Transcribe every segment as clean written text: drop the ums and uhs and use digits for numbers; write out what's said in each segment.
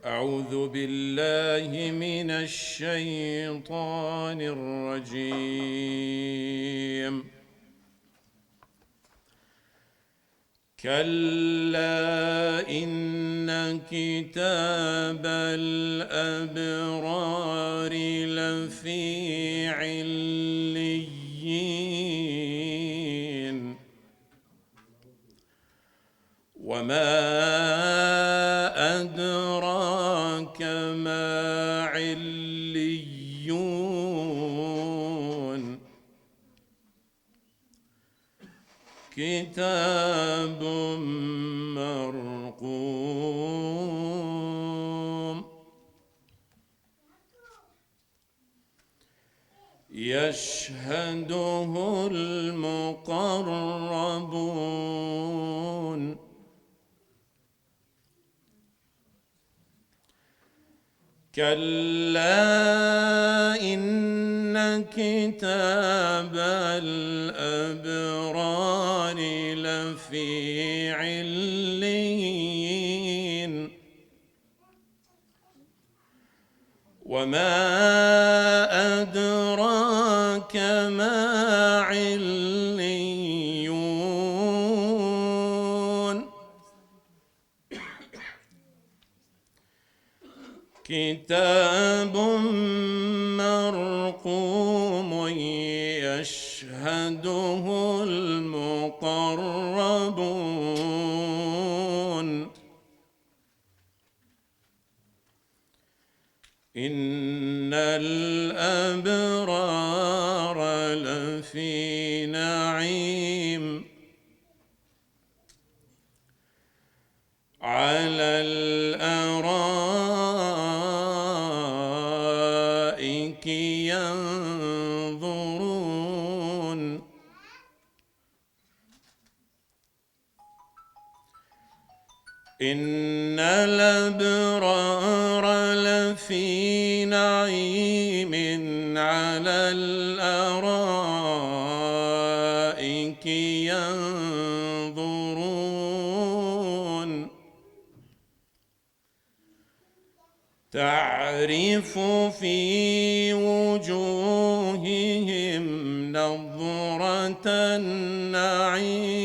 أعوذ بالله من الشيطان الرجيم. كلا إن كتاب الأبرار لفي عليين وما أدراك ما عليون كتاب مرقوم يشهده المقربون كلا إن كتاب الأبرار لفي عليين وما أدراك ما عليون كتاب مرقوم يشهده المقربون إن الأبرار لفي نعيم على الأرائك ينظرون إن الأبرار لفي نعيم على الأرائك ينظرون تعرف في وجوههم نضرة النعيم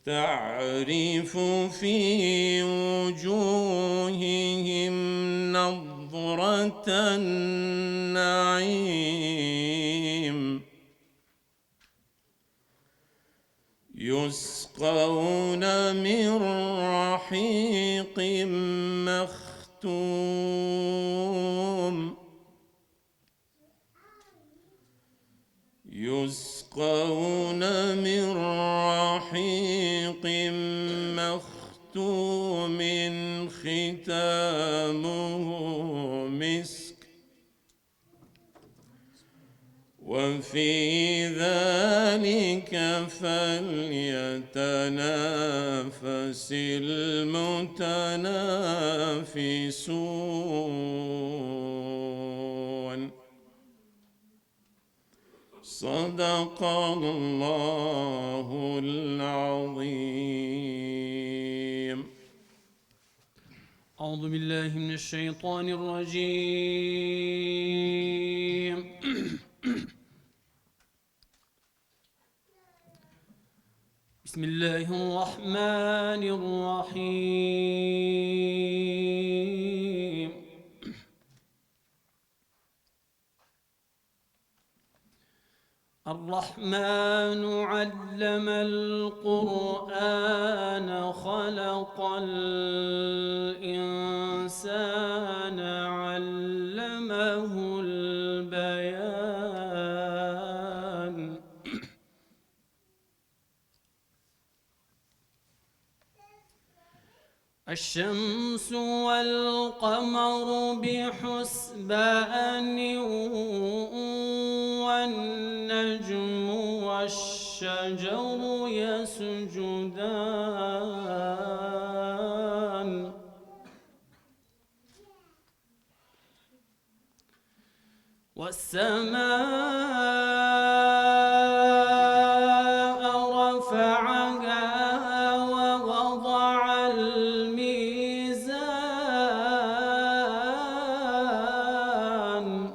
تعرف في وجوههم نضرة النعيم يسقون من رحيق مختوم يسقون من رحيق مختوم ختامه مسك وفي ذلك فليتنافس المتنافسون صدق الله العظيم. أعوذ بالله من الشيطان الرجيم. بسم الله الرحمن الرحيم. الرحمن علم القرآن خلق الإنسان علمه البيان الشمس والقمر بحسبان والنجم والشجر يسجدان والسماء رفعها ووضع الميزان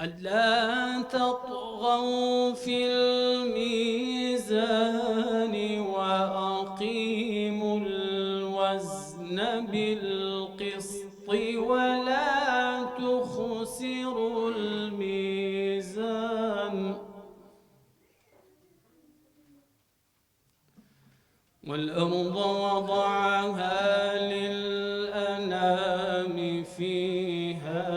ألا تطغوا في الميزان وأقيموا الوزن بالقسط ولا تخسروا الميزان والأرض وضعها للأنام فيها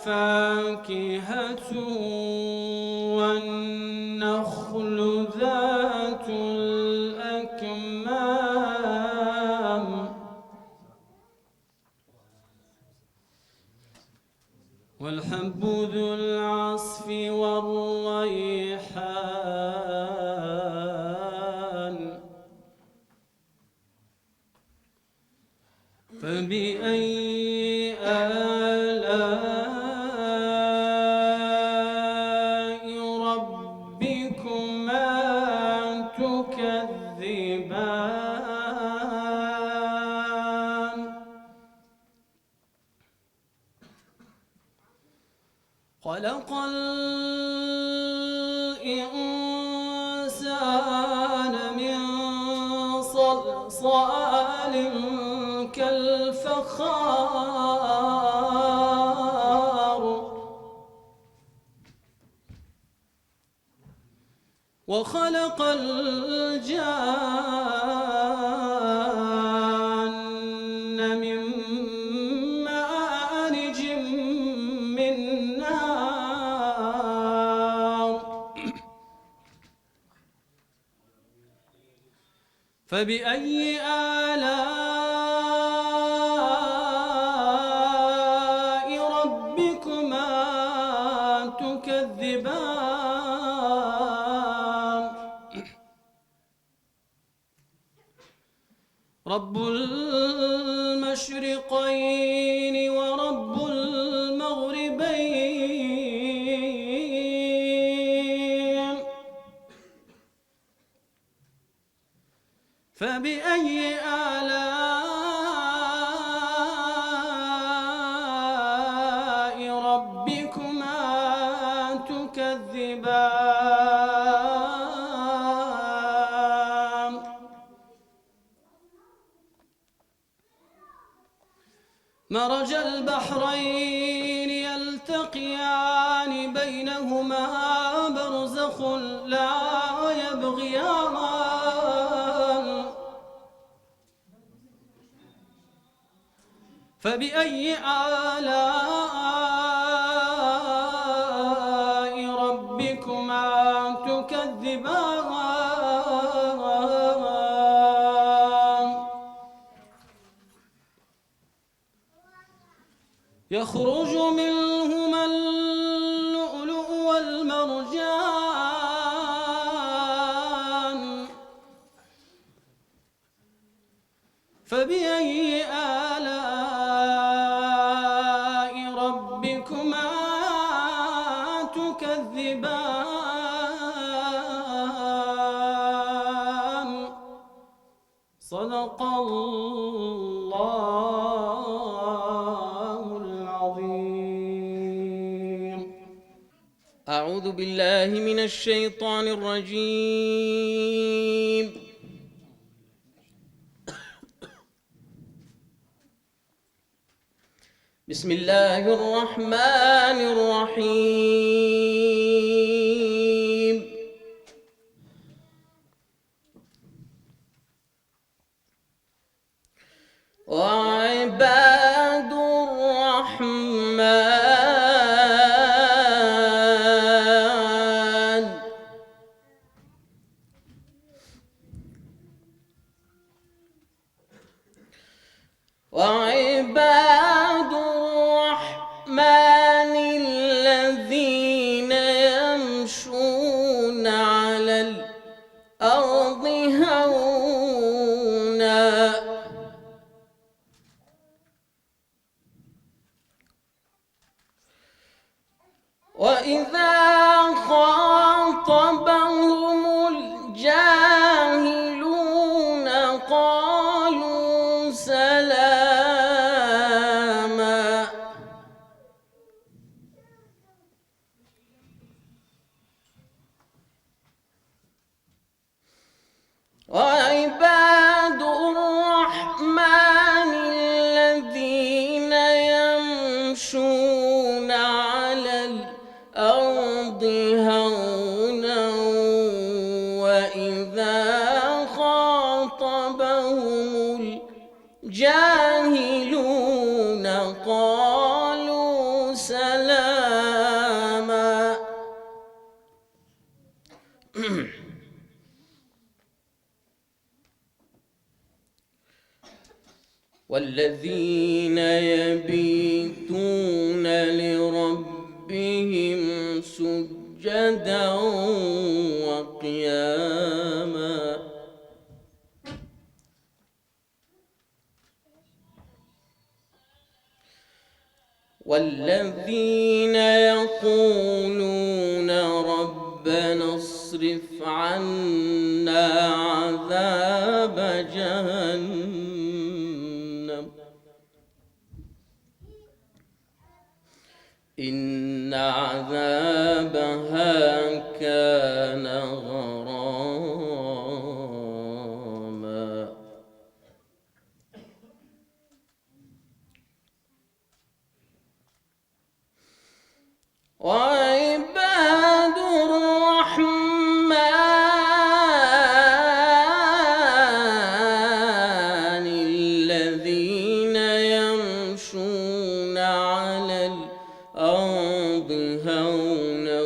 فاكهة والنخل ذات الأكمام والحب ذو العصف والريحان فبأي آلاء ربكما تكذبان خلق الإنسان من صلصال كالفخار وخلق الجان من مارج من نار فبأي آلاء ربكما تكذبان رب المشرقين ورب المغربين فبأي آلاء ربكما تكذبان مرج البحرين يلتقيان بينهما برزخ لا يبغيان فبأي آلاء ربكما تكذبان يخرج منهما اللؤلؤ والمرجان فبأي آلاء ربكما تكذبان صدق الله العظيم أعوذ بالله من الشيطان الرجيم بسم الله الرحمن الرحيم وعباد الرحمن وعباد الرحمن الذين يمشون على الأرض وإذا خاطبهم الجاهلون قالوا سلاما وعباد الرحمن الذين يمشون على الأرض هونا وإذا خاطبهم الجاهلون قالوا سلاما والذين يبيتون لربهم سجدا وقياما والذين يقولون ربنا اصرف عنا عذاب جهنم إن عذابها كان غراما وعباد الرحمن الذين يمشون على الأرض هونا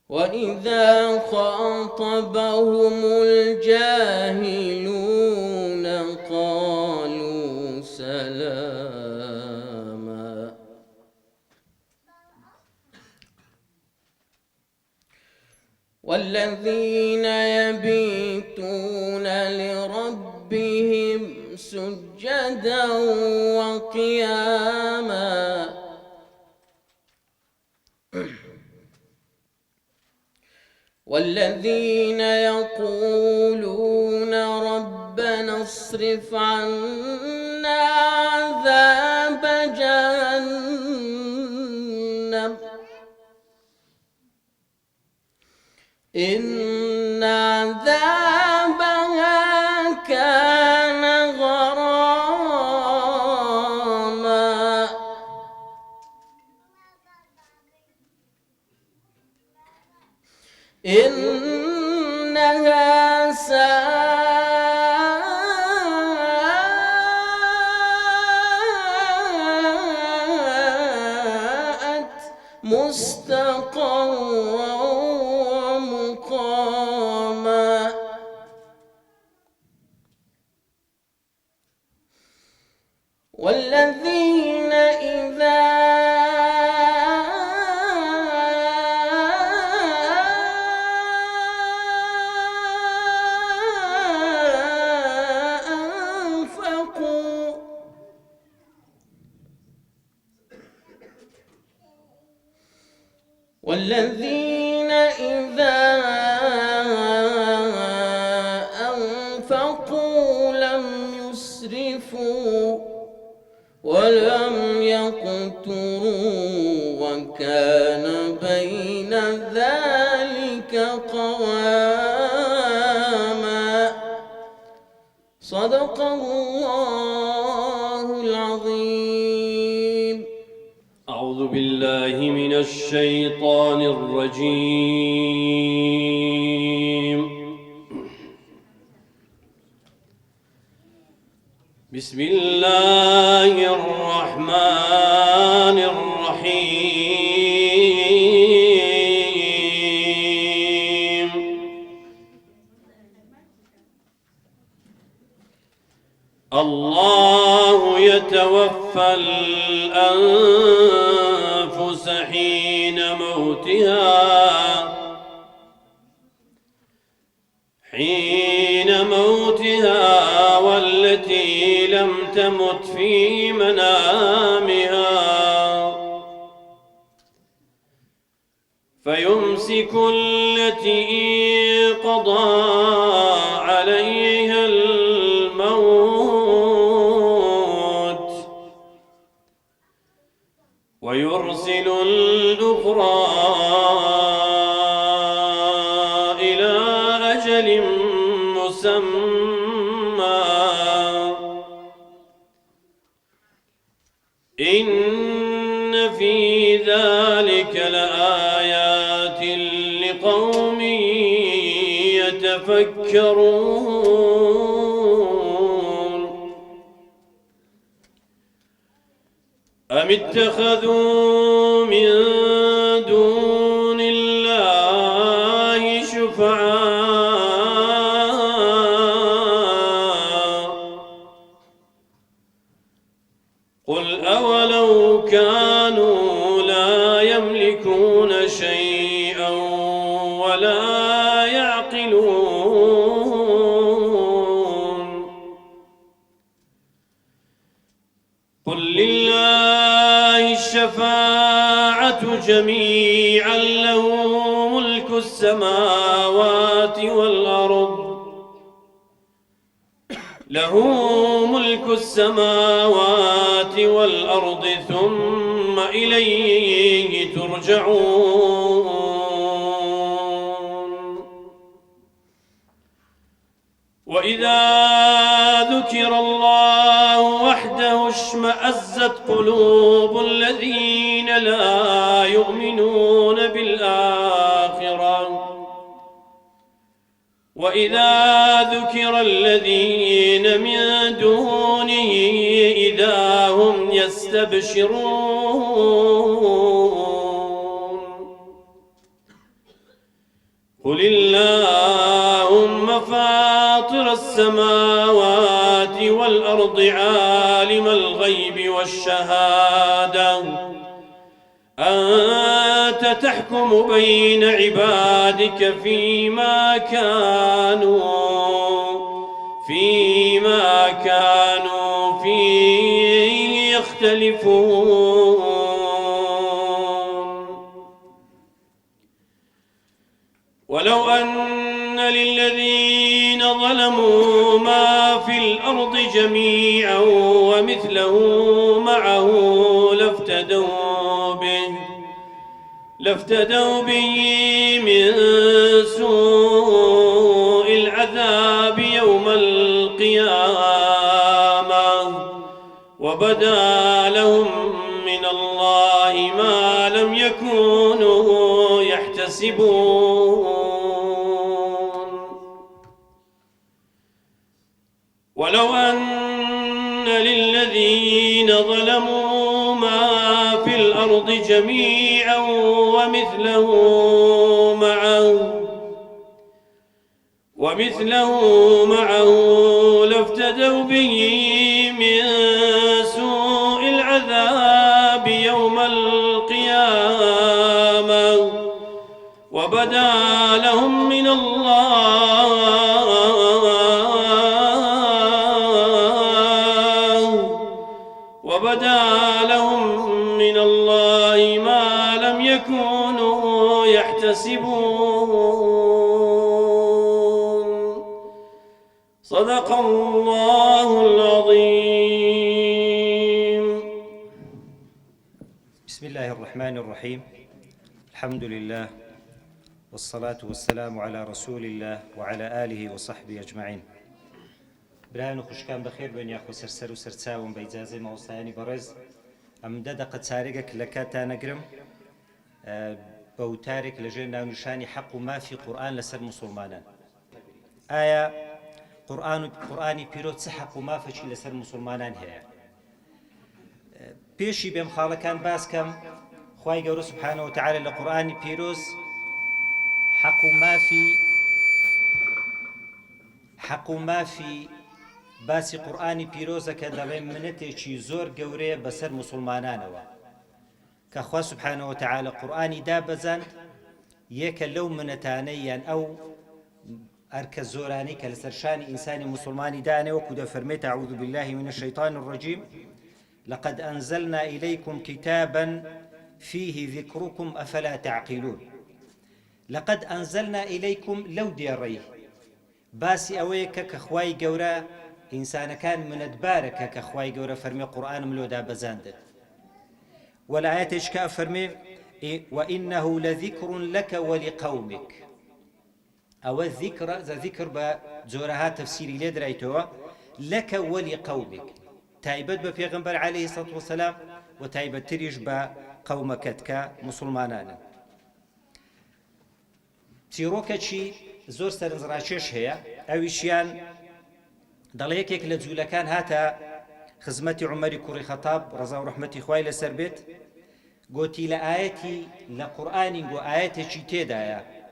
وإذا خاطبهم الجاهلون قالوا سلاما والذين يبيتون لربهم سجدا وقياما والذين يقولون ربنا اصرف عنا عذاب جهنم إن عذابها كان غراما إنها ساءت مستقرا ومقاما والذين إذا أنفقوا لم يسرفوا ولم يقتروا وكان بين ذلك قواما صدق الله العظيم. أعوذ بالله من الشيطان الرجيم. بسم الله الرحمن الرحيم. الله يتوفى الأنفس حين موتها حين موتها والتي لم تمت في منامها فيمسك التي قضى عليها الموت ويرسل الأخرى إلى أجل مسمى إن في ذلك لآيات لقوم يتفكرون أم اتخذوا من دون الله شفعاء قل أولو كانوا لا يملكون شيئا ولا يعقلون قل لله الشفاعة جميعا له ملك السماوات والأرض ثم إليه ترجعون وإذا ذكر الله وحده اشمأزت قلوب الذين لا يؤمنون بالآخرة وإذا ذكر الذين من دونه إذا هم يستبشرون قل اللهم فاطر السماوات والأرض عالم الغيب والشهادة أنت تحكم بين عبادك فيما كانوا فيه يختلفون ولو أن للذين ظلموا ما في الأرض جميعا ومثله معه لافتدوا به من سوء العذاب يوم القيامة وبدا لهم من الله ما لم يكونوا يحتسبون ولو أن للذين ظلموا ما في الأرض جميعا ومثله معه لافتدوا به من سوء العذاب يوم القيامة وبدا لهم من الله ما لم يكونوا يحتسبون صدق الله العظيم. بسم الله الرحمن الرحيم. الحمد لله والصلاة والسلام على رسول الله وعلى آله وصحبه أجمعين. برایان و خوشکان بەخێر بێن یاخۆ سەرسەر و سەرچاوم بە ئیجازەی مامۆستایانی بەڕێز ئەم دەقە چارێکێک لە کاتتان نەگرم بە وتارێک لەژێر ناونیشانی حەق و مافی قورئان لەسەر موسڵمانان. ئایا قورئانی پیرۆز چ حەق و مافێکی لەسەر موسڵمانان هەیە؟ پێشی بێم خاڵەکان باسکەم خوای گەورە سوبحانەهو وتەعالە لە قورئانی پیرۆز حەق و مافی باسی قورئانی پیرۆزەکە دەڵێ منەتێکی زۆر گەورەیە بەسەر موسڵمانانەوە کە خوا سوبحانەهو وتەعالە قورئانی دابەزاند. یەکە لەو منەتانەی یان ئەرکە زۆرانی کە لەسەر شانی ئینسانی مسلمانی دانێ وەکو دەفەرمێت أعوذ بالله من الشيطان الرجيم لقد أنزلنا إليكم كتابا فيه ذكركم أفلا تعقلون لقد أنزلنا إليكم لو دياري باسي أويك كخواي قورا إنسان كان من أدبارك كخواي قورا فرمي قرآن ملودا بزاند والآيات إشكاء فرمي وإنه لذكر لك ولقومك أو الذكر ذا ذكر بزورها تفسيري لدريتوا لك ولقومك تايبت بپیغمبر عليه الصلاة والسلام وتايبت تريش بقومكت كمسلمانان تيروكتشي زور سرنزراشيش هي اويشيان دليكيك لجولكان هاتا خزمتي عمر كوري خطاب رضا ورحمتي خوي لسربت قوتي لآيتي لقرآن قو آياتي تيدايا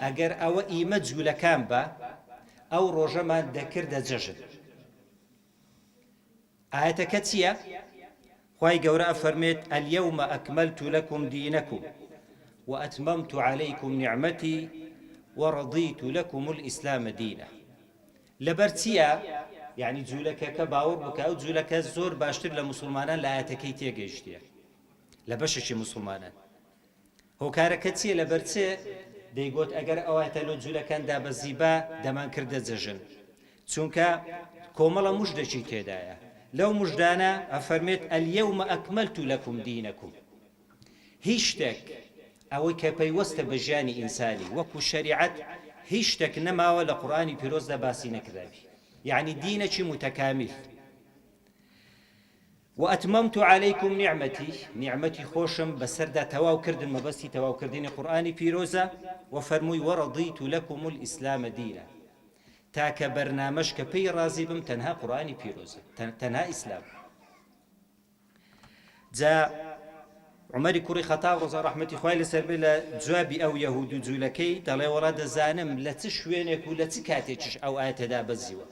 اگر او ايمت جولكان با او روجما دكر دا ججل آياتك تسيا خواهي قوراء فرميت اليوم أكملت لكم دينكم وأتممت عليكم نعمتي ورضيت لكم الإسلام دينا لبرتيا يعني جولك كباور بك أو جولك زور باشتر لمسلمانا لآياتكي تيجيشتيا لبشش مسلمانا هو كاركتسيا لبرتيا ديقوت أجر أوهتا لو جولكان دا بزيبا دمان كرد زجن چونكا كوملا مجدشي تيدايا لو مجدانا أفرميت اليوم أكملت لكم دينكم هيشتك أو كبيوست بجاني إنساني وكو شريعة هيشتك نما ولا قرآني بيروز باسي نكذابي يعني دينك متكامل وأتممت عليكم نعمتي خوشم بسردا تواو كردن مبستي تواو كردين قرآني بيروزا وفرموي ورضيت لكم الإسلام دينا تاك برنامج كبي رازي بم تنها قرآني بيروزا تنها إسلام جاء عمر كوري خطاب رضا رحمتي خوالي سربيلا جوابي أو يهود جولكي دالي وراد زانم لتشوينك ولتكاتيش أو آيات دا بزيوة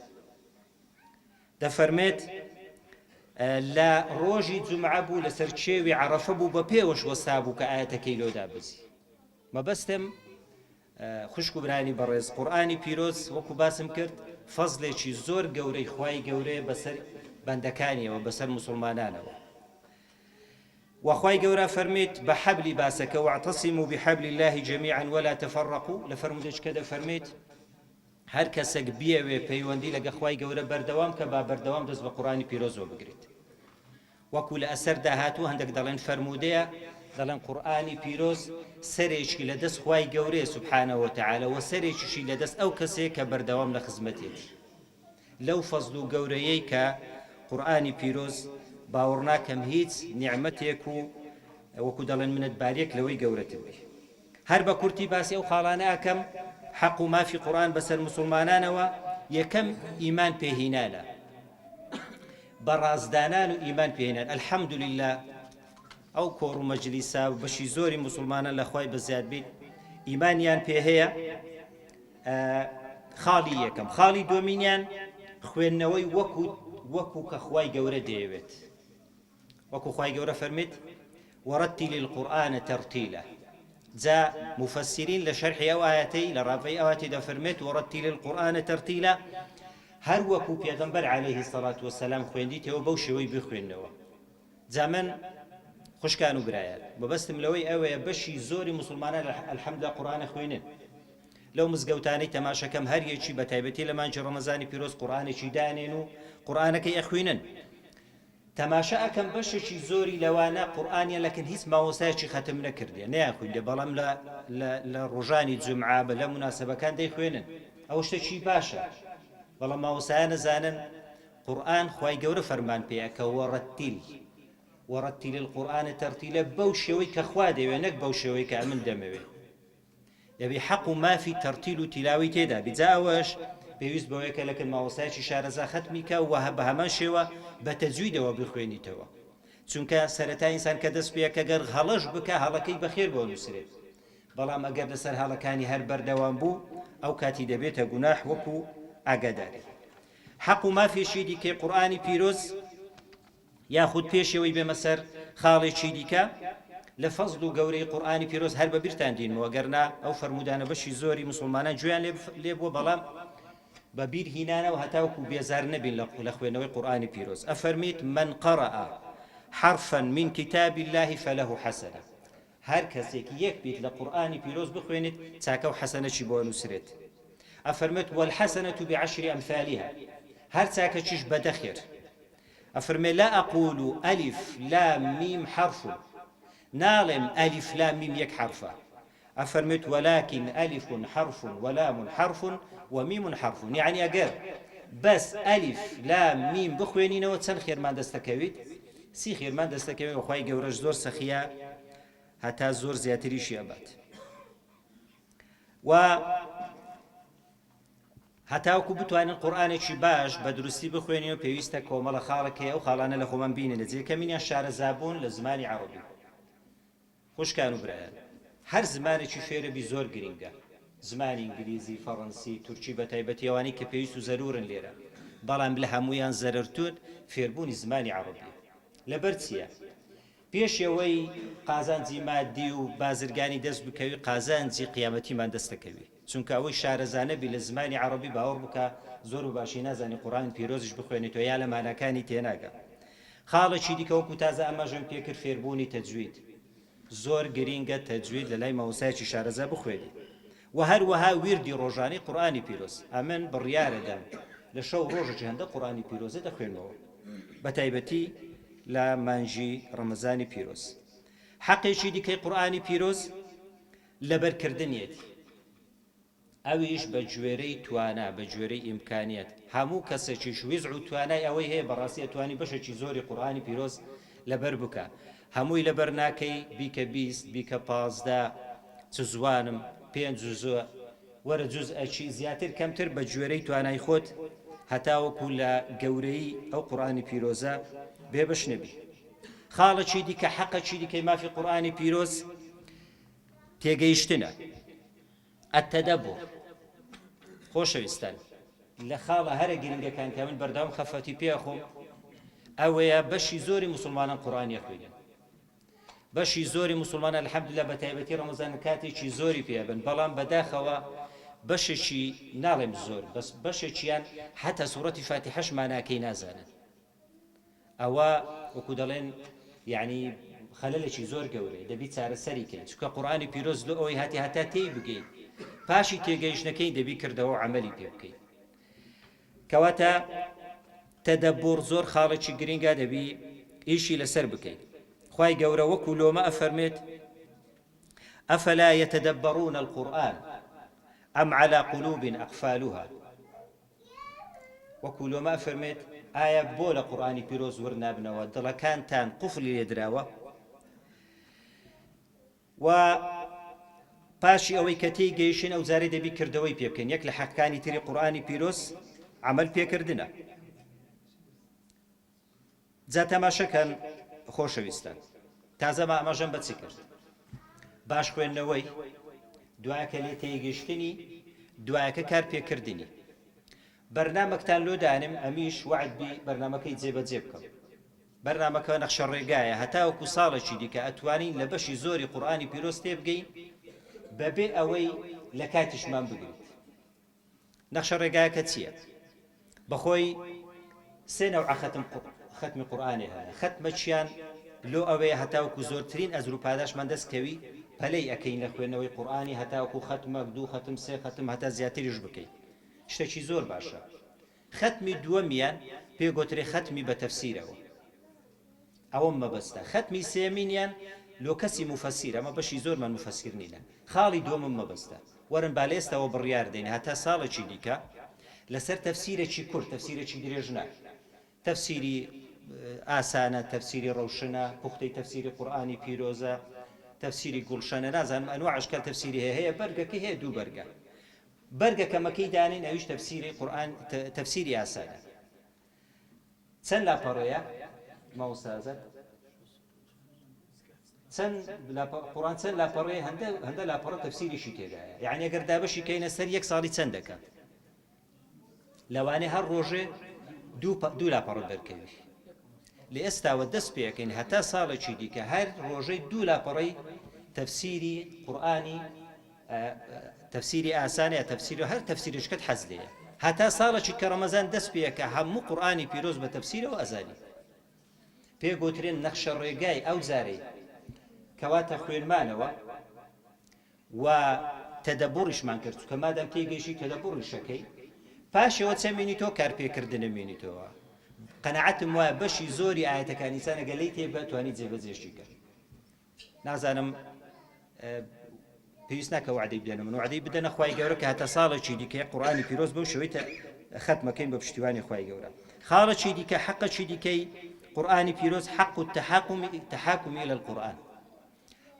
دا فرميت لا روجي جمعة بو لسرچێوی عرفە بوو بە پێوەش وەستا بوو کە ئاەتەکەی لۆدا بزی مەبەستم خوشک و برانی بەڕێز قورئانی پیرۆز وەکو باسم کرد فەزلێکی زۆر گەورەی خوای گەورەیە بەسەر بەندەکانیەوە بەسەر موسڵمانانەوە وخوای گەورە فەرمێت بە حەبلی باسەکە واعتصموا بحبل الله جميعا ولا تفرقوا لە فەرمودێکەکە دەفەرمێت هەر کەسێک بیەوێ پەیوەندی لەگە خوای گەورە بەردەوام کە با بەردەوام دەست بە قورئانی پیرۆزەوە بگریت وەکو لە ئەسەردا هاتوو هەندێک دەڵێن فەرمودەیە دەڵێن قورئانی پیرۆز سەرێکی لەدەست خوای گەورەیە سوبحانەهو وتەعالە و سەرێکیشی لەدەست ئەو کەسەیە کە بەردەوام لە خزمەتێتی لەو فەزڵ و گەورەیەی کە قورئانی پیرۆز باوەڕ ناکەم هیچ نیعمەتێک و وەکو دەڵێن منەتباریەک لەوەی گەورەتر بێ هەر بە کورتی باسی ئەو خاڵانە ئەکەم حق و مافی قورآن بەسەر مسلمانانەوە یەکەم ئیمان پێهینانە بەڕازدانان و ئیمان پێهێنان الحەمدولله ئەو کۆڕ و مەجلیسا و بەشی زۆری مسلمانان لە خوای بەزیاد بیت ئیمانیان پێ هەیە خاڵی یەکەم خاڵی دووەمینیان خوێندنەوەی وەکو کە خوای گەورە دەیەوێت وەکو خوای گەورە فەرمێت وەرەتیل القورئانە تەرتیلە جاء مفسرين لشرح آياتي لرافعي آياتي دا فرميت ورتل القرآن ترتيلا هر وكو بيغمبر عليه الصلاة والسلام خوينديته وبوشوي بخوينوا زمن خوش كانوا برايات وبستم لوي اوي بشي زوري مسلمان الحمد لله قرآن خوينن لو مزقوتاني تماشا كم هر يجي بتايبتي لما انجي رمضاني بيروز قرآن شي دانينو قرآنك يخوينن تماشا أكم بشي زوري لوانا قرآنيا لكن هيس ما وسايشي ختم نكردي ناخذ دي بلام لا رجاني جمعة بلا مناسبة كان دي خوينن أو شي باشا بلام ما وساينا زانن قرآن خواي جور فرمان بيك ورتل القرآن ترتيلا بوشوي كخوادي ونك بوشوي كأمن دموي يبي حق ما في ترتيل تلاوي تدا بتزاوش بيوز بويك لكن ما وسايش شارزا ختميك وهبها من شوا بتزويد وبخويني توا چونك سرتا انسان كدس بيا كغر غلش بك هلكي بخير بو نسري بلا ما قبل سر هلكاني هر بردوام بو او كاتي دبيت جناح وكو اقداري حق ما في شي دي كي قراني بيروز ياخذ بيشوي بمسر خالي شي ديكا لە فەزڵ و گەورەی قورئانی پیرۆز هەر بە بیرتان دینەوە گەرنا ئەو فەرمودانە بەشی زۆری مسلمانان گوێیان لێ بووە بەڵام بە بیر هینانەوە هەتاوەکو بێزار نەبین لە خوێنەوەی قورئانی پیرۆز ئەفەرمیت من قەرأ حرفا من كتاب الله فله حسنة هر کەسێک یەک بیت لە قورئانی پیرۆز بخوێنێت چاکە و حەسەنەی بۆ نووسرێت ئەفەرمێت والحسنة بعشر أمثالها هر چاکەکیش بەدەخێر ئەفەرمێ لا أقول ألف لام ميم حرف ناڵێم ألف لام ميم یەک حرفە ئەفەرمێت ولكن ألف حرف ولام حرف وميم حرف يعني ئەگەر بەس ألف لام ميم بخوێنینەوە چەند خێرمان دەستەکەویت سی خێرمان دەستەکەوێت وخوای گەورەش زۆر سەخیە هەتا زۆر زیاتریشی ئەبات و هەتاوەکو بتوانین قورئانێکی باش بە دروستی بخوێنینەوە پێویستە کۆمەڵە خاڵەکەی ئەو خاڵانە لە خۆمان بینێ لە جێکەمینیان شارەزابوون لە زمانی عەرەبی خوشکان و برایان هەر زمانێکی فێرەبی زۆر گرنگە زمانی ئینگلیزی فەڕەنسی تورکی بە تایبەتی ئەوانەی کە پێویست و زەرورن لێرە بەڵام لە هەموویان زەرەرتون فێربوونی زمانی عەرەبی لەبەر چییە پێشەوەی قازانجی مادی و بازرگانی دەست بکەوی قازانجی قیامەتیمان دەستەکەوی چونکە ئەوەی شارەزانەبی لە زمانی عەرەبی باوەڕ بکە زۆر و باشی نازانی قورئان پیرۆزیش بخوێنێتەوە یا لە ماناکانی تێناگە خاڵێکی دیکە وەکو تازە ئەمەژەم پێکرد فێربوونی تەجوید زۆر گرینگە تەجوید لە لای مامۆستایەکی شارەزا بخوێنی و هەروەها ویردی ڕۆژانەی قورئانی پیرۆز ئەمن بڕیارەدەم لە شەو ڕۆژێکی هەندە قورئانی پیرۆزە دەخوێنەوە بە تایبەتی لە مانجی ڕەمەزانی پیرۆز حەقێکی دیکەی قورئانی پیرۆز لەبەرکردنیەتی ئەویش بە گوێرەی توانا بە گوێرەی ئیمکانیەت هەموو کەسێکیش ویزع و توانای ئەوەی هەیە بەڕاستی ئەتوانی بەشێکی زۆری قورئانی پیرۆز لەبەر بکە هەمووی لەبەر ناکەی بیکە 20 بیکە 15 چ زوانم 5 جوزە وەرە جوزئەکی زیاتر کەمتر بە گوێرەی توانای خۆت هەتاوەکو لە گەورەی ئەو قورئانی پیرۆزە بێبەش نەبی خاڵێکی دیکە حەقێکی دیکەی مافی قورئانی پیرۆز تێگەیشتنە التدبر خۆشەویستان لە خاڵە هەرە گرنگەکان کە من بەردەوام خەفەتی پێخۆم ئەوەیە بەشی زۆری مسلمانان قورئانی خوێنن بەشی زۆری مسلمانان الحەمدوللا بە تایبەتی ڕەمەزان کاتێکی زۆری پێبن بەڵام بەداخەوە بەشێکی ناڵێم زۆر بەس بەشێکیان حتا سوورەتی فاتیحەش ماناکەی نازانن ئەوە وەکو دەڵێن یعنی خەلەلێکی زۆر گەورەیە دەبی چارەسەری کەین چونکە قورئانی پیرۆز لە ئەوەی هاتی هەتا تێی بگەین پاشی تێگەیشتنەکەی دەبی کردەوە عەمەلی پێ بکەین کەواتە تەدەبور زۆر خاڵێکی گرنگە دەبی ئیشی لەسەر بکەین خوای گەورە وەکو لۆمە ئەفەرمێت ئەفەلا یەتەدەبەڕون القورئان ئەم عەلا قولوب ئەقفالوها وەکو لۆمە ئەفەرمێت ئایا بۆ لە قورئانی پیرۆز وەرنابنەوە دڵەکانتان قوفلی لێدراوە و پاشی ئەوەی کە تێیگەیشتن ئەو جارێ دەبی کردەوەی پێ بکەین یەک لە حەقەکانی تری قورئانی پیرۆز عەمەل پێکردنە جا تەماشەکەن خۆشەویستان تازە ئەمەژەم بە چی کرد باش خوێندنەوەی دوایەکە لێ تێیگەیشتنی دوایەکە کار پێکردنی بەرنامەکتان لۆدانم ئەمیش وعد بی بەرنامەکەی جێبەجێ بکەم بەرنامەکە نەخشە ڕێگایە هەتاوەکو ساڵێکی دیکە ئەتوانین لە بەشی زۆری قورئانی پیرۆز تێبگەین بەبێ ئەوەی لە کاتیشمان بگریت نەخشە ڕێگایەکە چییە بەخۆی سێ نەوع ختمی قورئانی هەیە ختمەکیان لۆ ئەوەیە هەتاوەکو زۆرترین ئەجر و پاداشمان دەستکەوی پەلەی ئەکەین لە خوێندنەوەی قورئانی هەتاوەکو ختمە 2 ختم 3 ختم هەتا زیاتریش بکەین شتێکی زۆر باشە ختمی دووەمیان پێگوترێ ختمی بە تەفسیرەوە ئەوەم مەبەستە ختمی سێمینیان لۆ کەسی مفەسیر ئەمە بەشی زۆرمان مفەسیر نینە خاڵی دووەمم مەبەستە وەرن با لێستەوە بڕیار دەین هەتا ساڵێکی دیکە لەسەر تەفسیرێکی کورت تەفسیرێکی درێژ نا تەفسیری ئاسانە تەفسیری ڕەوشنە پوختەی تەفسیری قورئانی پیرۆزە تەفسیری گوڵشەنە نازانم ئەنواع ئەشکال تەفسیری هەیە بەرگەکە هەیە دوو بەرگە بەرگە کەمەکەی دانین ئەویش تەفسیری قورئان تەفسیری ئاسانە چەند لاپەڕەیە ماوەستازە چەند قورئان چەند لاپەڕەیە هەندە لاپەڕە تەفسیریشی تێدایە یعنی ئەگەر دابەشی کەینە سەر یەک ساڵی چەند دەکات لەوانەیە هەر ڕۆژێ دوو لاپەڕە دەرکەوی لە ئێستاوە دەست پێەکەین هەتا ساڵێکی دیکە هەر ڕۆژەی دوو لاپەڕەی تەفسیری قورئانی تەفسیری ئاسانە تەفسیری هەر تەفسیرشکت حەز لێیە هەتا ساڵێکی کە ڕەمەزان دەست پێەکە هەموو قورئانی پیرۆز بە تەفسیرەوە ئەزانی پێگوترێن نەخشە ڕێگای ئەو جارەی کەواتە خوێنمانەوە و تەدەبوڕیشمان کرد کە مادام تێگەیشی تەدەبوڕیشەکەی پاشەوە چەمێنی تۆ کارپێکردنە مێنیتەوە قەنەعەتم وایە بەشی زۆری ئاەتەکانی ئینسان گەلەی تێبە توانیت جێبەجێشی کرد نازانم پێویست ناکە وعدەی بدەنە من وعدەی بدەنە خوای گەورە کە هەتا ساڵێکی دیکە قورئانی پیرۆز بەو شێوەی ختمەکەین بە پشتیوانی خوای گەورە خاڵێکی دیکە حەقەکی دیکەی قورئانی پیرۆز حەق التحاكم إلى القورآن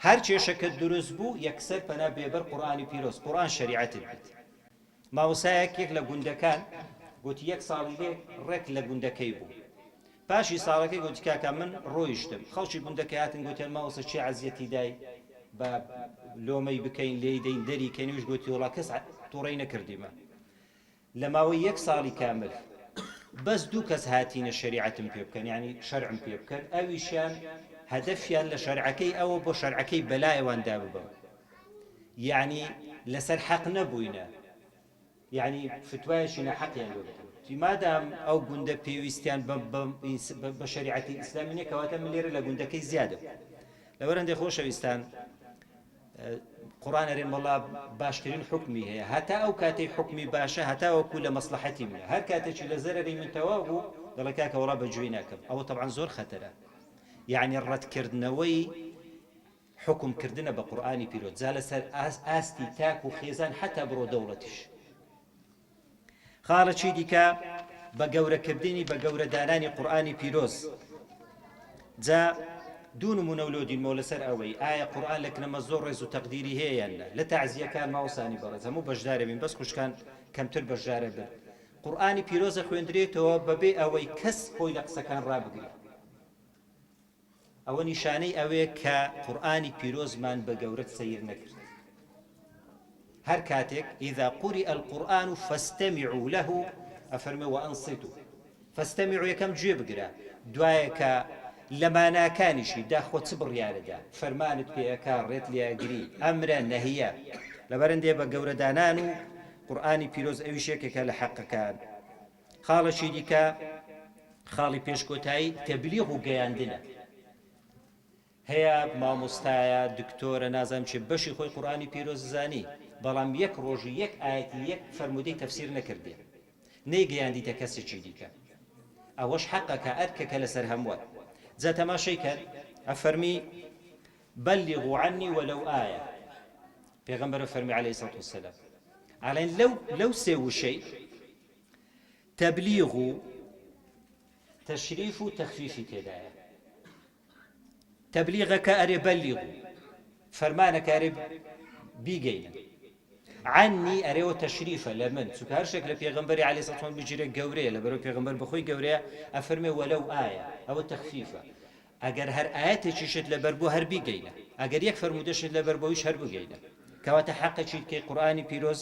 هەر کێشەکە دروست بوو یەکسەر پەنا بێبەر قورئانی پیرۆز قورئان شەریعەتت بێت ماوەسایەکێک لە گوندەکان گوتی یەک ساڵی لێ ڕێک لە گوندەکەی بوو پاشی ساڵەکەی گوتی کاکە من ڕۆیشتم خەڵکی گوندەکەی هاتن گوتیان ماوەسە چی عەزیەتی دای بە لۆمەی بکەین لێی دەین دەری کەنیوش گوتی وڵا کەس تووڕەی نەکردیمە لە ماوەی یەک ساڵی کامل بەس دوو کەس هاتینە شەریعەتم پێ بکەن یعنی شەرعم پێ بکەن ئەویشیان هەدەفیان لە شەرعەکەی ئەوە بۆ شەرعەکەی بەلایەواندا ببەن یعنی لەسەر حەق نەبووینە یعنی فتوایەکی نەحەقیان لێ بکەن مادام ئەو گوندە پێویستیان بە شەریعەتی ئیسلامی نییە کەواتە من لێرە لە گوندەکەی زیادە لەوەرەندەی خۆشەویستان قورئان ئەرێن وەڵا باشترین حکمی هەیە هەتا ئەو کاتەی حکمی باشە هەتا وەکو لە مەسلحەتی منە هەر کاتێکی لە زەرەری من تەواو بوو دەڵێ کاکە وەڵا بەگوێی ناکەم ئەوە تەبعاً زۆر خەتەرە یعنی ڕەتکردنەوەی حکمکردنە بە قورئانی پیرۆز جا لەسەر ئاستی تاک و خێزان حتا بڕۆ دەوڵەتیش خاڵێکی دیکە بە گەورەکردنی بە گەورەدانانی قورئانی پیرۆز جا دوو نمونە ولۆدینمەوە لەسەر ئەوەی ئایا قورئان لە کنەمە زۆر ڕێز و تەقدیری هەیە یان نا لە تەعزیەکان ماوەسانی بەڕێز هەموو بەشدارە بین بەس خوشکان کەمتر بەشدارە بن قورئانی پیرۆزە خوێندرێتەوە بەبێ ئەوەی کەس خۆی لە قسەکان ڕابگرێت ئەوە نیشانەی ئەوەیە کە قورئانی پیرۆزمان بە گەورەت سەیر نەکرد هەر کاتێک ئیذا قورئ القورئان فاستمعوا له ئەفەرمێ وأنصتوا فاستمعوا یەکەم گوێ بگرە دوایە کە لە ماناکانیشی داخۆ چ بڕیارەدا فەرمانت پێەکا ڕێت لێگری ئەمرە نەهیە لەبەرەندێ بە گەورەدانان و قورئانی پیرۆز ئەویش یەکێکە لە حەقەکان خاڵێکی دیکە خاڵی پێشکۆتایی تەبلیغ و گەیاندنە هەیە مامۆستایە دکتۆرە نازانم چێ بەشی خۆی قورئانی پیرۆز زانی بەڵام یەک ڕۆژی یەک ئاەتی یەک فەرمودەی تەفسیر نەکردێ نەیگەیاندیتە کەسێکی دیکە ئەوەش حەقەکە ئەرکەکە لەسەر هەمووە جا تەماشەی کرد ئەفەرمی بەلیغوا عنی وەلەو ئایە پێغەمبەر فەرمی عەلەیهی سەڵاتو وەسەلام ئەڵێن لەو سێ وشەی تەبلیغ و تەشریف و تەخفیفی تێدایە تەبلیغەکە ئەرێ بەلیغ فەرمانەکە ئەرێ بیگەینە عنی ئەرێوە تەشریفە لە من چونکە هەر شێک لە پێغەمبەری عەلەیهی سەڵاتو وەسەلام بگیرێ گەورەیە لەبەرەوەی پێغەمبەر بەخۆی گەورەیە ئەفەرمێ وەلەو ئایە ئەوە تەخفیفە ئەگەر هەر ئاەتێکیشت لەبەر بۆ هەر بیگەینە ئەگەر یەک فەرمودەشت لەبەر بۆیش هەر بگەینە کەواتە حەقەکی کەی قورئانی پیرۆز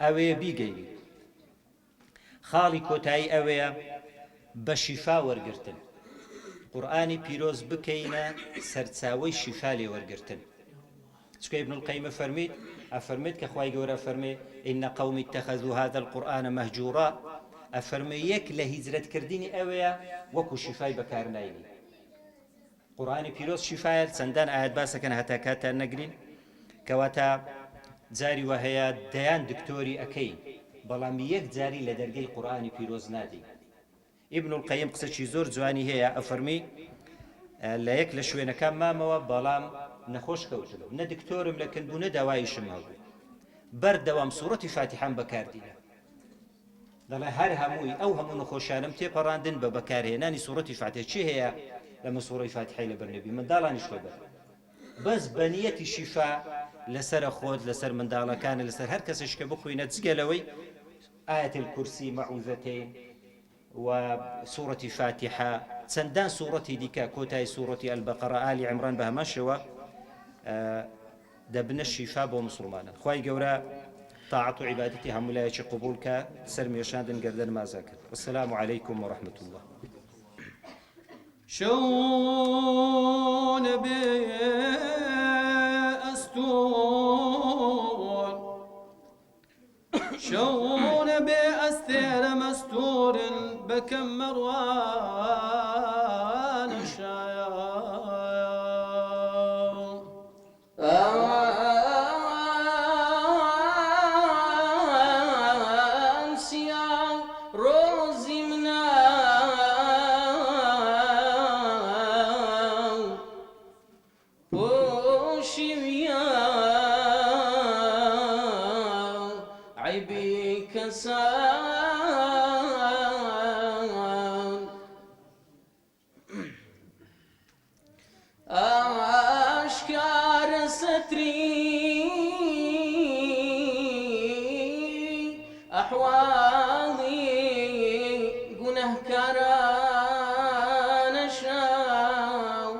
ئەوەیە بیگەینی خاڵی کۆتایی ئەوەیە بە شیفا وەرگرتن قورئانی پیرۆز بکەینە سەرچاوەی شیفا لێ وەرگرتن چونکە ئیبن القەیم ئەفەرمێت کە خوای گەورە ئەفەرمێ ئین قەومی اتەخەذوا هذا القورئان مەهجوورا ئەفەرمێ یەک لە هیجرەتکردنی ئەوەیە وەکو شیفای بەکارنایلی قورئانی پیرۆز شیفایە چەندان ئاەت باسەکەن هەتا کاتان نەگرین کەواتە جاری وە هەیە دەیان دکتۆری ئەکەی بەڵام یەک جاری لە دەرگەی قورئانی پیرۆز نادی ئیبن القەیم قسەی زۆر جوانی هەیە ئەفەرمی لە یەک لە شوێنەکان مامەوە بەڵام نەخۆش کەوتم نە دکتۆرم لە کندبوو نە داوایشم هەبوو بەردەوام سوورەتی فاتیحەم بەکاردینە دەڵێ هەر هەمووی ئەو هەموو نەخۆشیانم تێپەڕاندن بە بەکارهێنانی سوورەتی فاتیحە چی هەیە لەمە سوورەی فاتیحەی لەبەر نەبی منداڵانیش لەبەر بەس بەنیەتی شیفا لەسرە خۆت لەسەر منداڵەکانە لەسەر هەر کەسێک کە بخوێنە جگەلەوەی ئایەت الکورسی مەعوذەتەین و سوورەتی فاتیحە چەندان سوورەتی دیکە کۆتایی سوورەتی ئەلبەقەرە ئالی عیمران بە هەمان شێوە دەبنە شیفا بۆ مسلمانان خوای گەورە طاعەت و عیبادەتی هەموو لایەکی قبوڵ کە سەر مێشاندن گەردەن مازە کرد. والسلام عەلەیکم وەڕەحمەتوڵڵاه. شون بأستور شون بأستير مستور بكم مروان شايا أشكار ستري أحوالي قنه كران شاو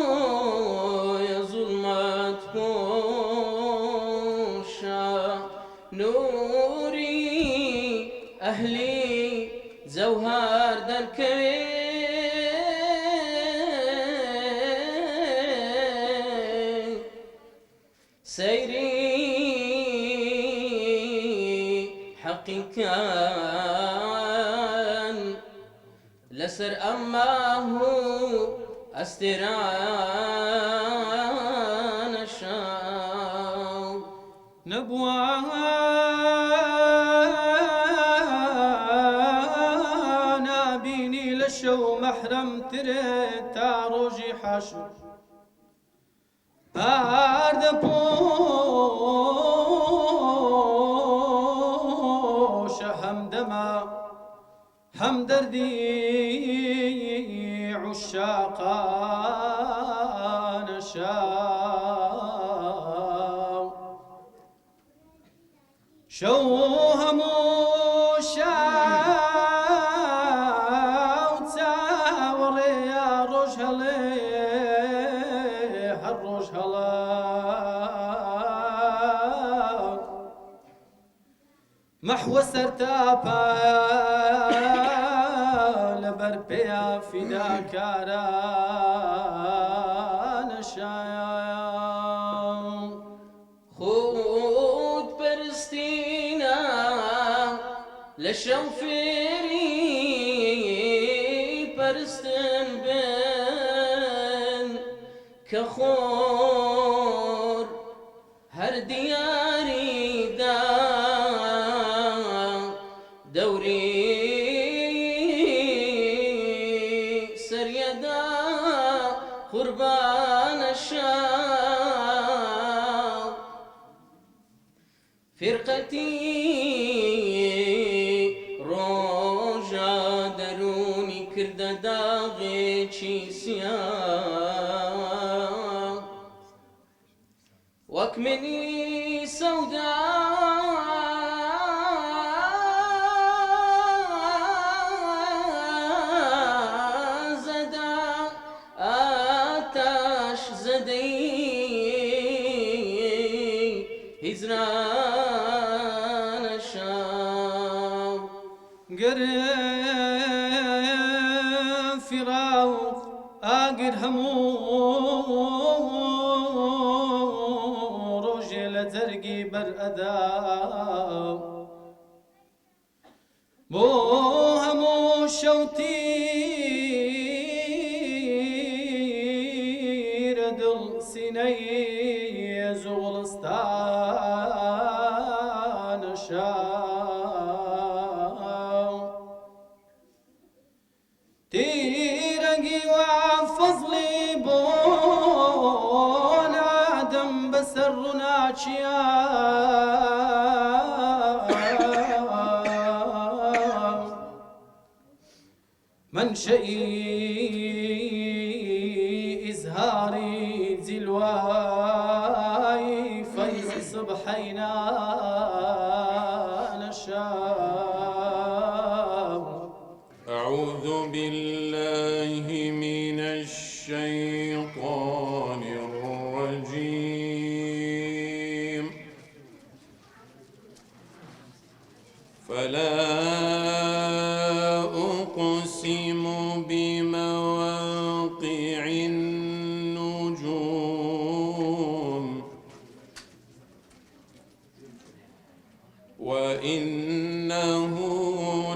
بويا ظلمات بوشا نوري أهلي زوهر دركوي سيري حقيقة لسر أماه أستران الشام نبوانا بيني للشو محرم تريد تعرجي حشو بارد بوش هم دردي عشاقان شو هموشاو تاوري يا رجلي هالرجلا محو سرتابا لبربيا فداكاران شايا خود برستينا لشوفيري برستن بن كخور هر دياري دا دوري سريدا قربان الشام فرقتي روجا دروني كرد داغي چيسيان واكمني سوداء زدا آتش زدي هزران الشام قرب فراق آقر همو رجل زرقي بر أداو بو همو شوتي ردل سيني زغلستان شاو تيرقي وفضلي بون آدم بسرنا منشئي إزهاري زلواي فيز صبحينا نشام أعوذ بالله من الشيطان الرجيم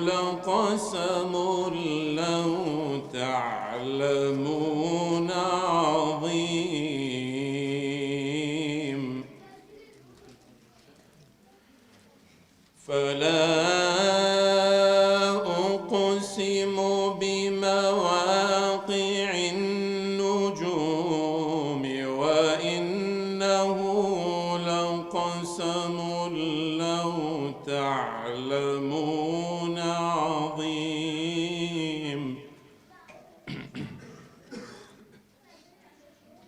لقسم لو تعلمون عظيم فلا أقسم بمواقع النجوم وإنه لقسم لو تعلمون عظيم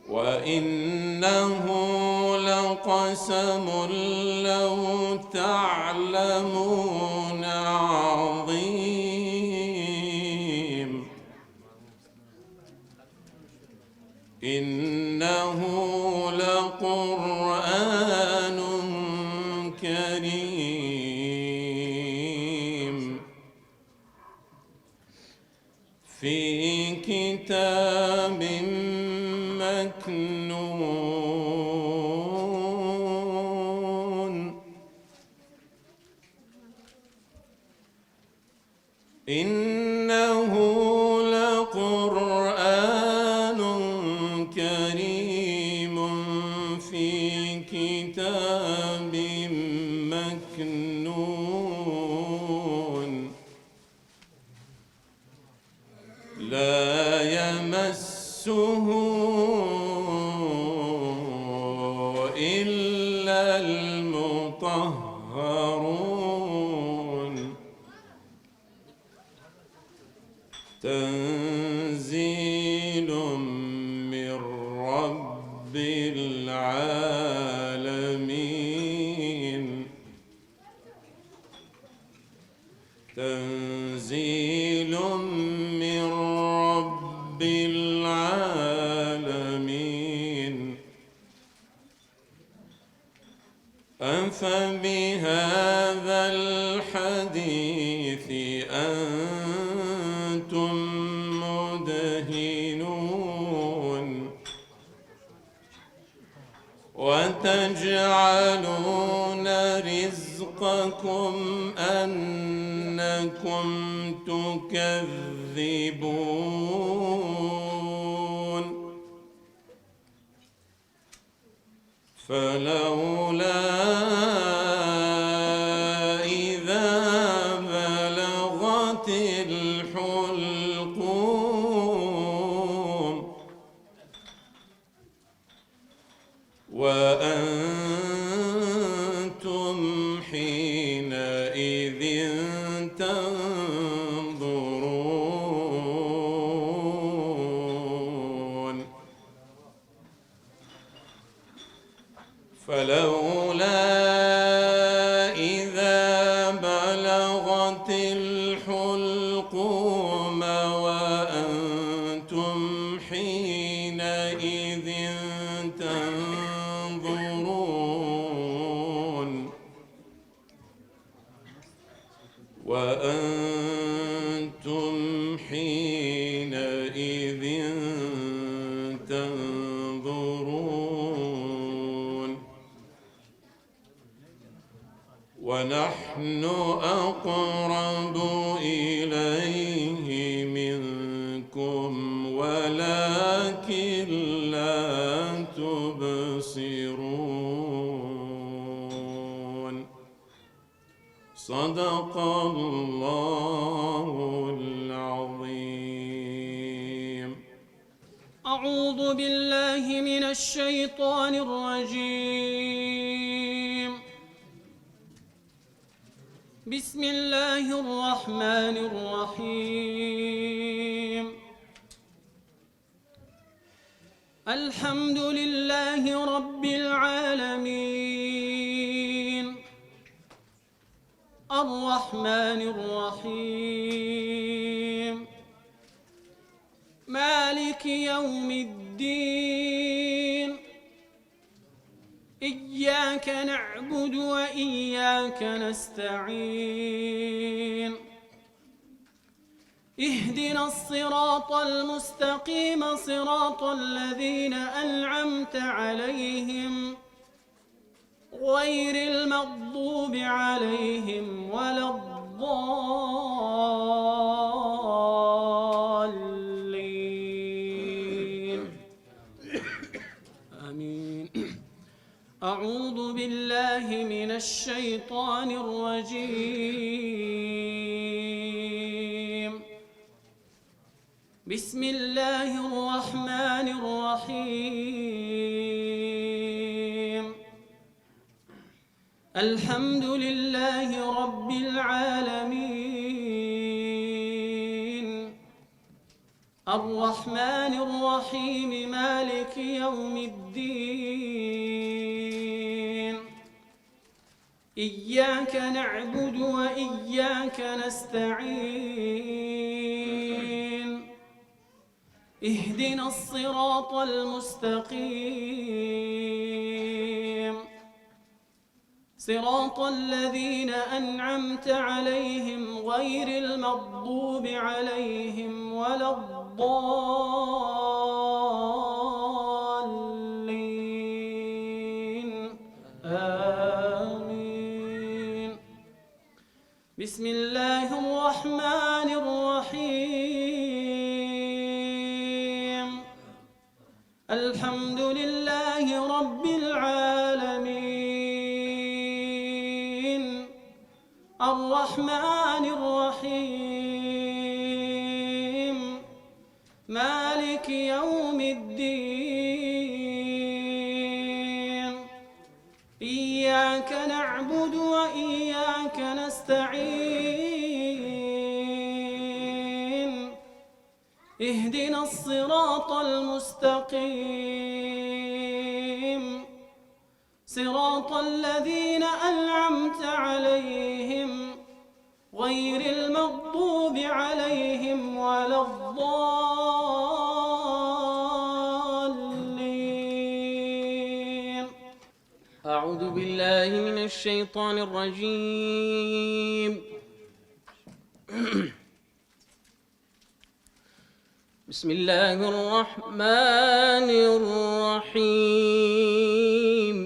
وإنه لقسم لو تعلمون عظيم إنه لقرآن كريم في كتاب مكنون إنه لقرآن كريم في كتاب مكنون لا يمسه إلا المطهرون تنزيل من رب العالمين تنزيل من رب العالمين أفبهذا الحديث أنتم مدهنون وتجعلون رزقكم أنكم تكذبون فلولا إذا بلغت الحلقوم وأنتم حينئذ تنظرون فلولا إذا بلغت الحلقوم وأنتم حينئذ تنظرون وأنتم حينئذ تنظرون ونحن أقرب إليه منكم ولكن لا تبصرون صدق الله العظيم. أعوذ بالله من الشيطان الرجيم. بسم الله الرحمن الرحيم. الحمد لله رب العالمين الرحمن الرحيم مالك يوم الدين إياك نعبد وإياك نستعين اهدنا الصراط المستقيم صراط الذين أنعمت عليهم غير المغضوب عليهم ولا الضالين الشيطان الرجيم. بسم الله الرحمن الرحيم. الحمد لله رب العالمين، الرحمن الرحيم، مالك يوم الدين. إياك نعبد وإياك نستعين. اهدنا الصراط المستقيم، صراط الذين أنعمت عليهم غير المغضوب عليهم ولا الضالين. آمين. بسم الله الرحمن الرحيم. الحمد لله رب العالمين، الرحمن الرحيم، مالك يوم الدين. إياك نعبد وإياك نستعين. اهدنا الصراط المستقيم، صراط الذين أنعمت عليهم غير المغضوب عليهم ولا الضالين. أعوذ بالله من الشيطان الرجيم. بسم الله الرحمن الرحيم.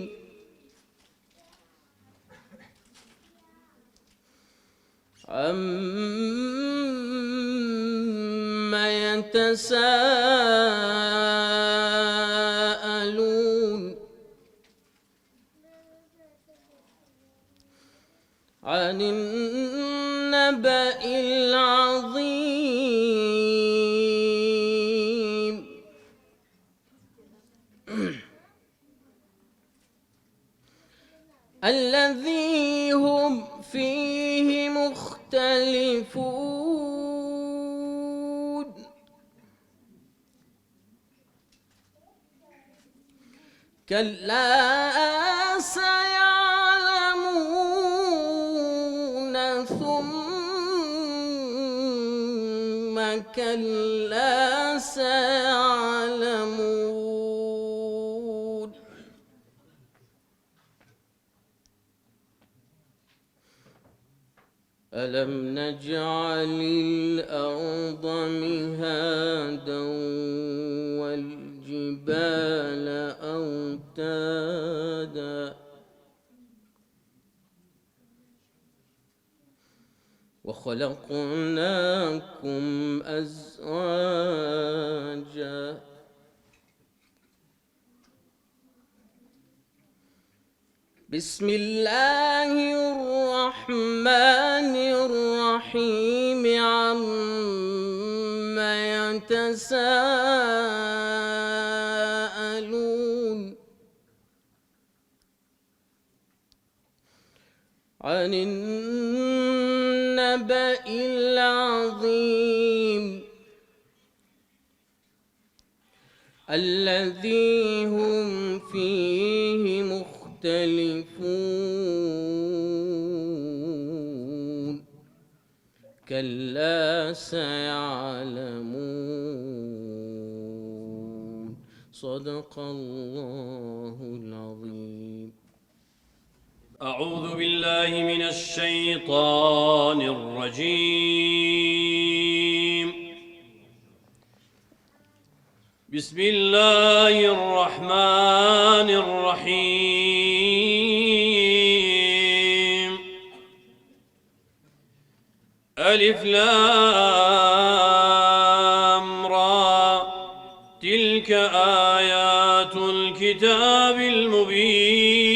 عما يتساءلون عن النبأ العظيم. الذي هم فيه مختلفون. كلا سيعلمون ثم كلا سيعلمون. ألم نجعل الأرض مهادا والجبال أوتادا وخلقناكم أزواجا بسم الله الرحمن الرحيم. عما يتساءلون عن النبأ العظيم الذي هم فيه مختلفون. كلا سيعلمون. صدق الله العظيم. أعوذ بالله من الشيطان الرجيم. بسم الله الرحمن الرحيم. ألف لام را تلك آيات الكتاب المبين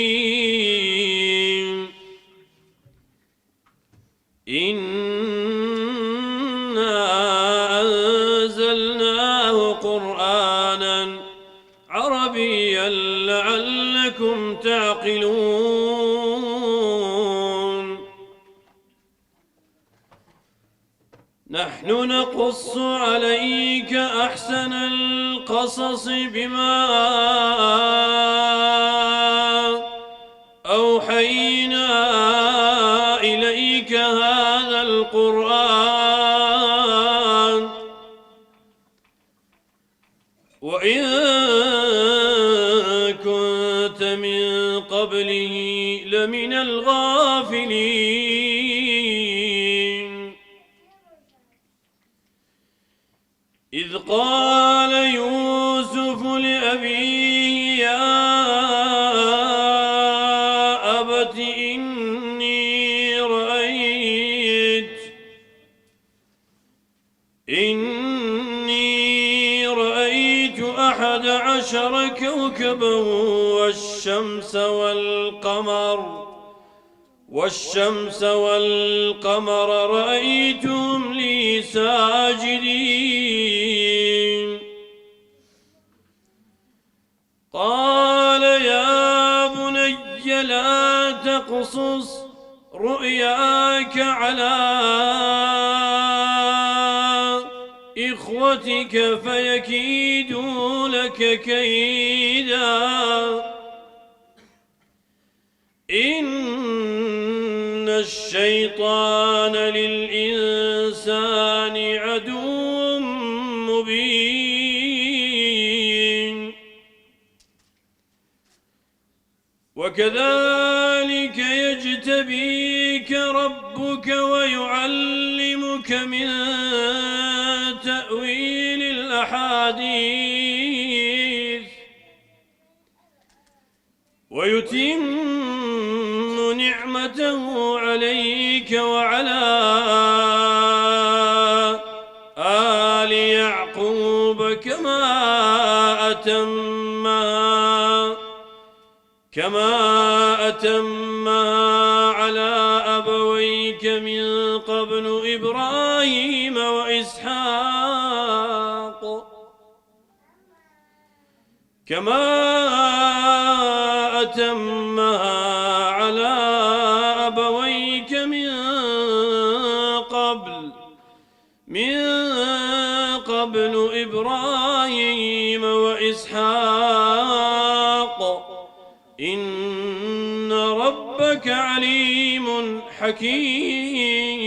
نحن نقص عليك أحسن القصص بما أوحينا إليك هذا القرآن وإن كنت من قبله لمن الغافلين إذ قال يوسف لأبيه يا أبت إني رأيت 11 كوكبا والشمس والقمر رأيتهم لي ساجدين قال يا بني لا تقصص رؤياك على إخوتك فيكيدوا لك كيدا إن الشيطان للإنسان عدو مبين وكذلك يجتبيك ربك ويعلمك من تأويل الأحاديث ويتم نعمته عليك وعلى آل يعقوب كما أتمها على أبويك من قبل إبراهيم وإسحاق كما أتمها على أبويك من قبل إبراهيم وإسحاق إن ربك عليم حكيم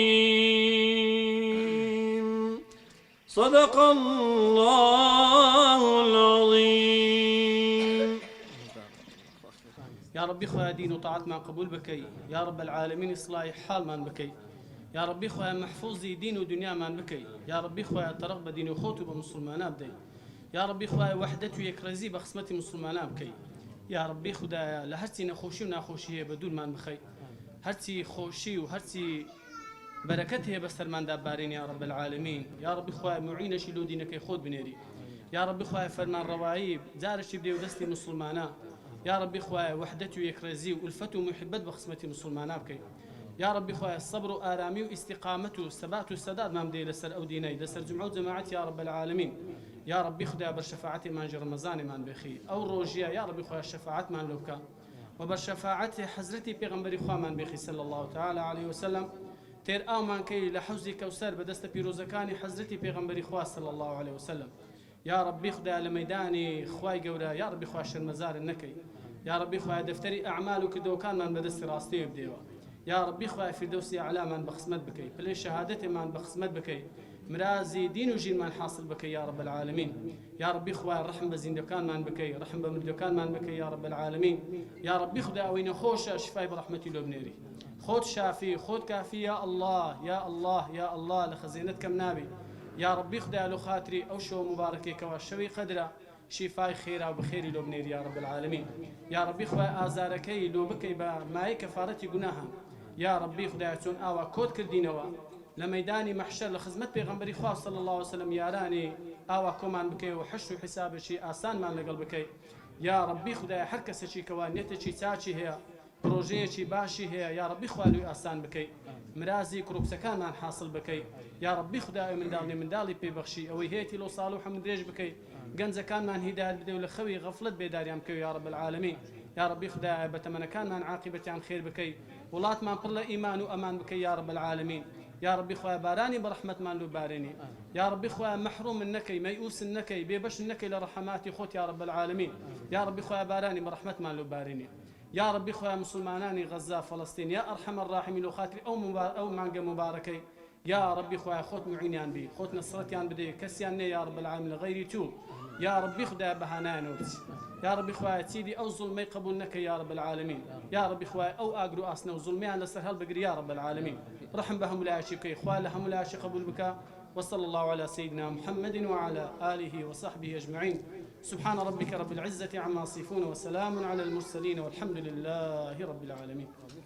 صدق الله العظيم. يا ربي خويا دين وطاعت من قبول بكي يا رب العالمين إصلاح حال من بكي يا ربي خويا محفوظي دين ودنيا من بكي يا ربي خويا ترغب دين وخوتو بمسلمان بدي يا ربي خويا وحدته يكرزي بخصمتي مسلمان بكي يا ربي خدايا لهرتي نخوشي وناخوشي بدون من بخي هرتي خوشي وهرتي بركته بستر من دابارين يا رب العالمين يا ربي خويا معين شيلو دينك يخود بنيري يا ربي خويا فرمان روايب زارش بدي ودستي مسلمانا يا ربي خويا وحدته يكرزي والفتو محبت بخصمتي مسلمان بكي يا ربي خويا الصبر وآرامي واستقامته والثبات والسداد ما مدي لسر أو ديني لسر جمعة جماعتي يا رب العالمين يا ربي خدها برشفاعتي مانجي رمضان مان بخي أو روجيا يا ربي خويا الشفاعات مان لوكا وبرشفاعتي حزرتي بيغمبري خواه مان بخي صلى الله تعالى عليه وسلم تير أو مان كي لحوزي كوسر بدست بيروزكاني حزرتي بيغمبري خواه صلى الله عليه وسلم يا ربي خدها لميداني خواي قورا يا ربي خويا شرمزار النكي يا ربي خويا دفتري أعمالك دو كان من بدست راستي يبديوا يا ربي خويا فردوسي على من بخصمت بكي بلي شهادتي من بخصمت بكي مرازي دين وجيل من حاصل بكي يا رب العالمين يا ربي خويا الرحم بزندكان من بكي رحم بمردكان من بكي يا رب العالمين يا ربي خدا وين خوش شفاي برحمتي لو بنيري خود شافي خود كافي يا الله يا الله يا الله لخزينتك منابي يا ربي خدا له خاطري او شو مباركي كواشوي قدره شفاي خيرا وبخير لو بنيري يا رب العالمين يا ربي خويا ازاركي لو بكي بماي كفارتي جناها يا ربي خدایتون آوا کۆت کردینەوە لە مەیدانی مەحشەر لە خزمەت پێغەمبەری خوا صلی الله عليه وسلم یارانی ئاوا کۆمان بکەی و حەشر و حسابێکی ئاسانمان لەگەڵ بکەی یا ربی خدایە هەر کەسێکی کەوا نێتێکی چاچی هەیە پرۆژەیەکی باشی هەیە یا ربی خوا لێی ئاسان بکەی مرازی کڕوکسەکانمان حاصل بکەی یا ربی خدایە منداڵی پێبەخشی ئەوەی هەیەی لۆ ساڵ و حەمد درێژ بکەی گەنجەکانمان هیدایەت بدەی و لە خەوی غەفڵەت بێداریان بکەی یا رب العالمین يا ربي خدایە بەتەمەنەکانمان عاقبەتیان خێر بکەی وڵاتمان پڕ لە ئیمان و ئەمان بکەی یا رب العالمین يا ربي خويا باراني برحمة مان لو باريني يا ربي خويا محروم النكي ميؤوس النكي بيبش النكي لرحماتي خوت يا رب العالمين يا ربي خويا باراني برحمة مان لو باريني يا ربي خويا مسلماناني غزة فلسطين يا أرحم الراحمين لو خاطري أو مانجا مباركي يا ربي خويا خوت معينيان بي خوت نصرتيان بدي كسيان يا رب العالمين غيري تو يا ربي خدا بهانان يا ربي خويا سيدي أو ظلمي قبولنك يا رب العالمين يا ربي خويا أو أجرو أسنا وظلمي على سهل بقري يا رب العالمين رحم بهم لا شيء خويا لهم لا شيء قبول بك وصلى الله على سيدنا محمد وعلى آله وصحبه أجمعين سبحان ربك رب العزة عما يصفون وسلام على المرسلين والحمد لله رب العالمين.